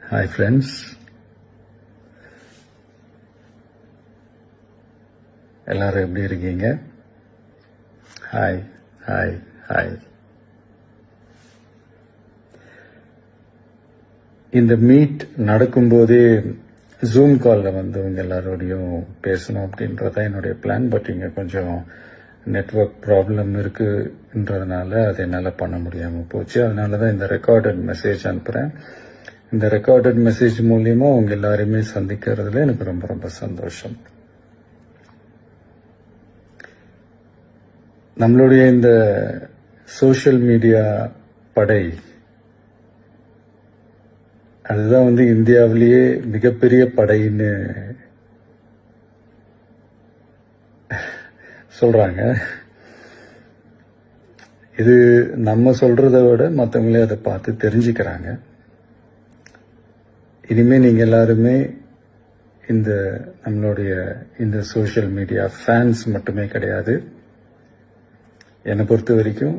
Hi friends, எல்லாரும் எப்படி இருக்கீங்க? Hi hi hi. இந்த மீட் நடக்கும்போதே ஜூம் காலில் வந்து உங்க எல்லாரோடையும் பேசணும் அப்படின்றத என்னுடைய பிளான். பட் இங்கே கொஞ்சம் நெட்வொர்க் ப்ராப்ளம் இருக்குன்றதுனால அதை என்னால் பண்ண முடியாமல் போச்சு. அதனால தான் இந்த ரெக்கார்டட் மெசேஜ் அனுப்புகிறேன். இந்த ரெக்கார்டட் மெசேஜ் மூலியமா உங்க எல்லாரையுமே சந்திக்கிறதுல எனக்கு ரொம்ப ரொம்ப சந்தோஷம். நம்மளுடைய இந்த சோஷியல் மீடியா படை, அதுதான் வந்து இந்தியாவிலேயே மிகப்பெரிய படைன்னு சொல்றாங்க. இது நம்ம சொல்றதை விட மற்றவங்களே அதை பார்த்து தெரிஞ்சுக்கிறாங்க. இனிமே நீங்க எல்லாருமே இந்த நம்மளுடைய இந்த சோஷியல் மீடியா ஃபேன்ஸ் மட்டுமே கிடையாது. என்னை பொறுத்த வரைக்கும்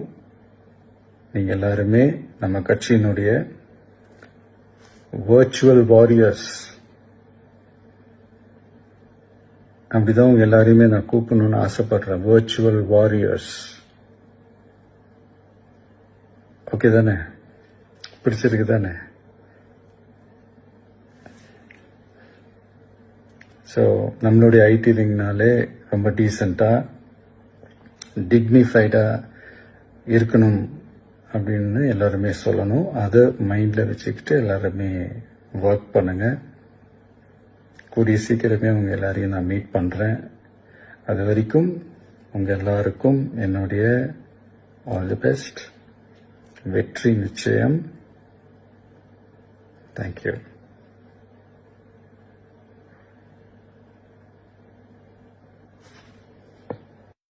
நீங்க எல்லாருமே நம்ம கட்சியினுடைய வர்ச்சுவல் வாரியர்ஸ். அப்படிதான் உங்க எல்லாரையுமே நான் கூப்பிடணும்னு ஆசைப்படுறேன். Virtual warriors. ஓகே தானே? பிடிச்சிருக்கு தானே? ஸோ நம்மளுடைய ஐடி விங்னாலே ரொம்ப டீசெண்டாக டிக்னிஃபைடாக இருக்கணும் அப்படின்னு எல்லாருமே சொல்லணும். அதை மைண்டில் வச்சுக்கிட்டு எல்லாருமே ஒர்க் பண்ணுங்க. கூடிய சீக்கிரமே உங்கள் எல்லாரையும் நான் மீட் பண்ணுறேன். அது வரைக்கும் உங்கள் எல்லாருக்கும் என்னுடைய ஆல் தி பெஸ்ட். வெற்றி நிச்சயம். தேங்க்யூ.